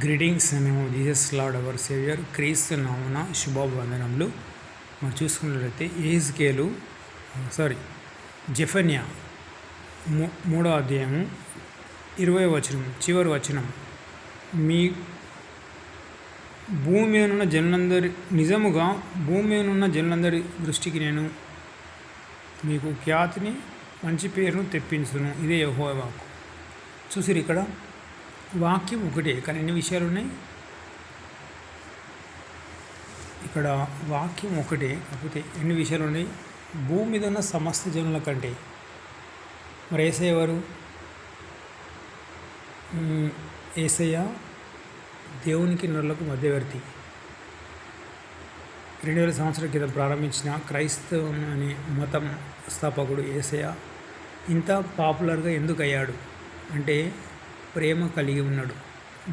Greetings మేము Jesus lord our saviour క్రీస్తు నామున శుభవందనములు. మనం చూసుకున్నట్లయితే ఏజ్కేలు జెఫన్యా 3వ అధ్యాయము 20వ వచనం చివరి వచనం, మీ భూమి మీదనున్న జనులందరి నిజముగా భూమి మీదనున్న జనులందరి దృష్టికి నేను మీకు ఖ్యాతిని మంచి పేరును తెప్పించును. ఇదే యెహోవా వాక్కు. చూసిరు, ఇక్కడ వాక్యం ఒకటే కానీ ఎన్ని విషయాలు ఉన్నాయి. ఇక్కడ వాక్యం ఒకటే కాకపోతే ఎన్ని విషయాలు ఉన్నాయి. భూమి మీద ఉన్న సమస్త జనుల కంటే మరి యేసయ్య ఎవరు? యేసయ్య దేవునికి నరులకు మధ్యవర్తి. 2000 సంవత్సరాల క్రితం ప్రారంభించిన క్రైస్తవం అనే మతం స్థాపకుడు యేసయ్య ఇంత పాపులర్గా ఎందుకు అయ్యాడు అంటే ప్రేమ కలిగి ఉన్నాడు,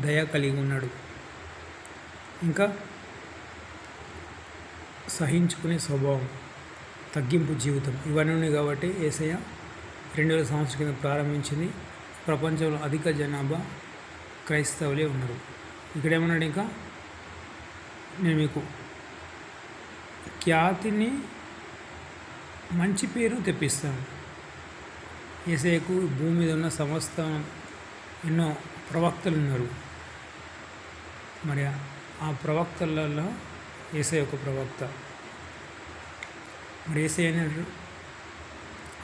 దయ కలిగి ఉన్నాడు, ఇంకా సహించుకునే స్వభావం, తగ్గింపు జీవితం ఇవన్నీ ఉన్నాయి. కాబట్టి యేసయ్య 2000 సంవత్సరాల కింద ప్రారంభించింది. ప్రపంచంలో అధిక జనాభా క్రైస్తవులే ఉన్నారు. ఇక్కడేమన్నాడు, ఇంకా నేను మీకు ఖ్యాతిని మంచి పేరు తెప్పిస్తాను. యేసయ్యకు భూమి మీద ఉన్న సమస్త ఎన్నో ప్రవక్తలు ఉన్నారు. మరి ఆ ప్రవక్తలలో యేసయ్య ఒక ప్రవక్త. మరి యేసయ్య అన్నాడు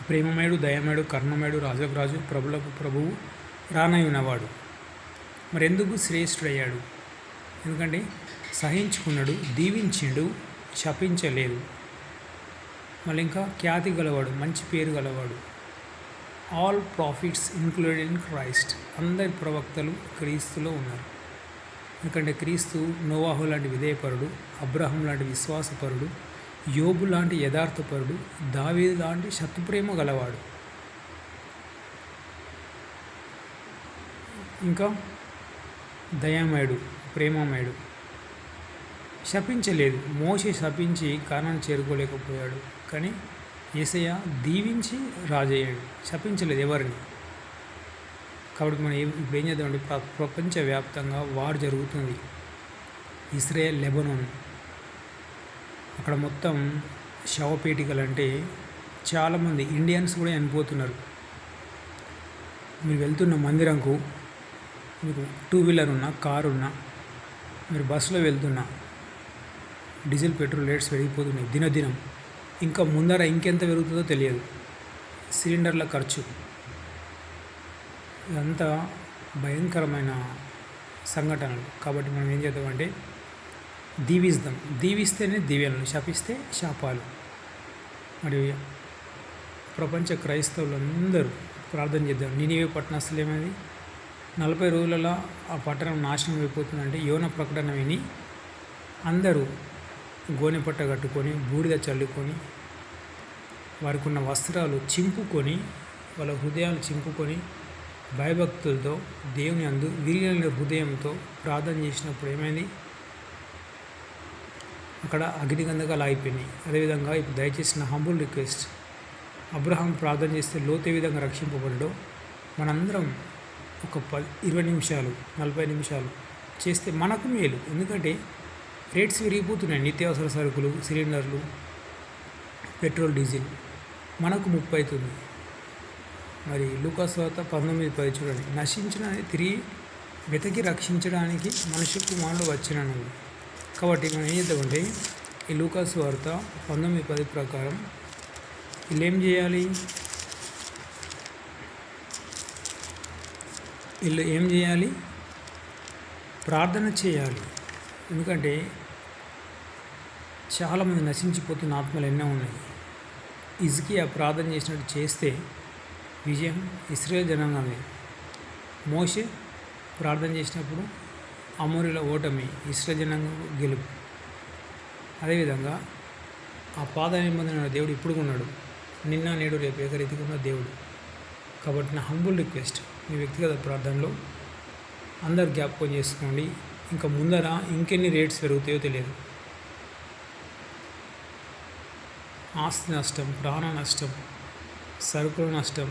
ప్రేమమయుడు, దయమయుడు, కరుణమయుడు, రాజులకు రాజు, ప్రభులకు ప్రభువు, రానై ఉన్నవాడు. మరి ఎందుకు శ్రేష్ఠుడయ్యాడు? ఎందుకంటే సహించుకున్నాడు, దీవించిండు, శపించలేదు. మళ్ళీ ఇంకా ఖ్యాతి గలవాడు, మంచి పేరు గలవాడు. All profits included in Christ. అందరి ప్రవక్తలు క్రీస్తులో ఉన్నారు. ఎందుకంటే క్రీస్తు నోవాహు లాంటి విధేయపరుడు, అబ్రహం లాంటి విశ్వాసపరుడు, యోబు లాంటి యథార్థపరుడు, దావీదు లాంటి శత్రుప్రేమ గలవాడు. ఇంకా దయామయుడు, ప్రేమమయుడు. శపించలేదు. మోషే శపించి కానాను చేరుకోలేకపోయాడు, కానీ యేసయ్య దీవించి రాజయ్యాడు, శపించలేదు ఎవరిని. కాబట్టి మనం ఇప్పుడు ఏం చేద్దామంటే ప్రపంచవ్యాప్తంగా వార్ జరుగుతుంది. ఇజ్రాయెల్, లెబనాన్, అక్కడ మొత్తం శవపేటికలు అంటే చాలామంది ఇండియన్స్ కూడా చనిపోతున్నారు. మీరు వెళ్తున్న మందిరంకు మీకు 2 వీలర్ ఉన్నా, కారు ఉన్నా, మీరు బస్సులో వెళ్తున్నా, డీజిల్ పెట్రోల్ రేట్స్ పెరిగిపోతున్నాయి దినదినం. ఇంకా ముందర ఇంకెంత పెరుగుతుందో తెలియదు. సిలిండర్ల ఖర్చు, ఇదంతా భయంకరమైన సంఘటనలు. కాబట్టి మనం ఏం చేద్దామంటే దీవిస్తాం. దీవిస్తేనే దీవెనలు, శపిస్తే శాపాలు. మరి ప్రపంచ క్రైస్తవులందరూ ప్రార్థన చేద్దాం. నినివే పట్టణస్థులు ఏమైంది? 40 రోజులలో ఆ పట్టణం నాశనం అయిపోతుందంటే యోన ప్రకటన విని అందరూ గోనెపట్ట కట్టుకొని, బూడిద చల్లుకొని, వారికి ఉన్న వస్త్రాలు చింపుకొని, వాళ్ళ హృదయాలు చింపుకొని, భయభక్తులతో దేవుని అందు విరిగిన హృదయంతో ప్రార్థన చేసినప్పుడు ఏమైంది? అక్కడ అగ్నిగంధకాలు ఆగిపోయినాయి. అదేవిధంగా ఇప్పుడు దయచేసి నా హంబుల్ రిక్వెస్ట్, అబ్రహాం ప్రార్థన చేస్తే లోతు ఏ విధంగా రక్షింపబడ్డో మనందరం ఒక 20 నిమిషాలు 40 నిమిషాలు చేస్తే మనకు మేలు. ఎందుకంటే రేట్స్ విరిగిపోతున్నాయి. నిత్యావసర సరుకులు, సిలిండర్లు, పెట్రోల్, డీజిల్ మనకు ముప్పు అవుతుంది. మరి లూకాసు వార్త 19:10 చూడండి, నశించిన తిరిగి వెతికి రక్షించడానికి మనిషి కుమారుడు వచ్చినను. కాబట్టి మనం ఏం చేద్దామంటే ఈ లూకాసు వార్త 19:10 ప్రకారం వీళ్ళు ఏం చేయాలి? ప్రార్థన చేయాలి. ఎందుకంటే చాలామంది నశించిపోతున్న ఆత్మలు ఎన్నో ఉన్నాయి. హిజ్కియా ప్రార్థన చేసినట్టు చేస్తే విజయం ఇశ్రాయేలు జనాంగమే. మోషే ప్రార్థన చేసినప్పుడు అమోరీల ఓటమి, ఇశ్రాయేలు జనాంగం గెలుపు. అదేవిధంగా ఆ పాద నిబంధన దేవుడు ఇప్పుడు ఉన్నాడు, నిన్న నేడు రేపు ఏకరీతిగా ఉన్న దేవుడు. కాబట్టి నా హంబుల్ రిక్వెస్ట్, మీ వ్యక్తిగత ప్రార్థనలో అందరు జ్ఞాపకం చేసుకోండి. ఇంకా ముందర ఇంకెన్ని రేట్స్ పెరుగుతాయో తెలియదు. ఆస్తి నష్టం, ప్రాణ నష్టం, సరుకుల నష్టం,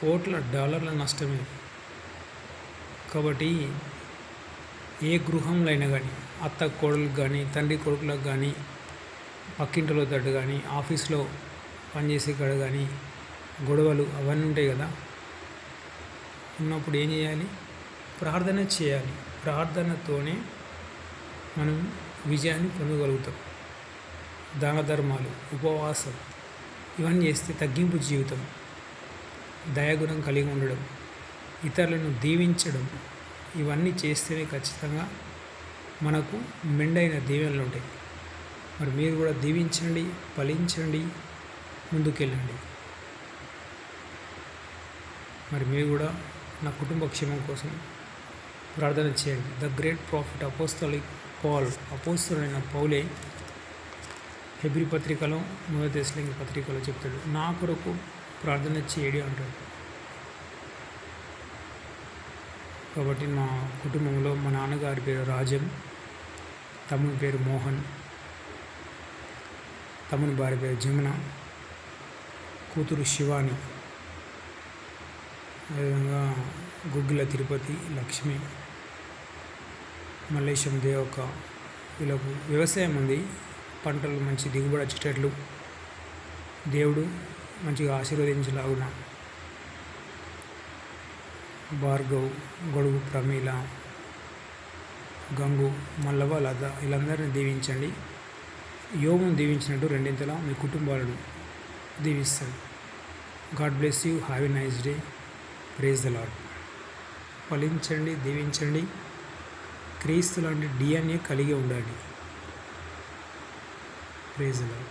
$1,00,00,000 నష్టమే. కాబట్టి ఏ గృహంలో అయినా కానీ అత్త కోడలకు కానీ తండ్రి కొడుకులకు కానీ పక్కింటిలో తట్టు కానీ ఆఫీస్లో పనిచేసే కాడ కానీ గొడవలు అవన్నీ ఉంటాయి కదా. ఉన్నప్పుడు ఏం చేయాలి? ప్రార్థన చేయాలి. ప్రార్థనతోనే మనం విజయాన్ని పొందగలుగుతాం. దాన ధర్మాలు, ఉపవాసం ఇవన్నీ చేస్తే తగ్గింపు జీవితం, దయాగుణం కలిగి ఉండడం, ఇతరులను దీవించడం ఇవన్నీ చేస్తేనే ఖచ్చితంగా మనకు మెండైన దీవెనలు ఉంటాయి. మరి మీరు కూడా దీవించండి, ఫలించండి, ముందుకెళ్ళండి. మరి మీరు కూడా నా కుటుంబ క్షేమం కోసం ప్రార్థన చేయండి. The great prophet apostolic Paul, అపోస్తలుడైన పౌలే హెబ్రీ పత్రికలో 1 తెస్సలోనికీ పత్రికలో చెప్తాడు, నా కొరకు ప్రార్థన చేయడి అంటాడు. కాబట్టి మా కుటుంబంలో మా నాన్నగారి పేరు రాజన్, తమ్ముని పేరు మోహన్, తమ్ముని భార్య పేరు జమున, కూతురు శివాని, అదేవిధంగా గుగ్గిల తిరుపతి, లక్ష్మి, మల్లేశం, దేవక్క, వీళ్ళకు వ్యవసాయం ఉంది. పంటలు మంచి దిగుబడి వచ్చేటట్లు దేవుడు మంచిగా ఆశీర్వదించలాగున భార్గవ్, గొడుగు, ప్రమీల, గంగు, మల్లవ, లత వీళ్ళందరినీ దీవించండి. యోగును దీవించినట్టు రెండింతలా మీ కుటుంబాలను దీవిస్తాడు. God bless you. Have a nice day. Praise the Lord. ఫలించండి, దీవించండి. క్రీస్తు లాంటి DNA కలిగి ఉండాలి. Praise the lord.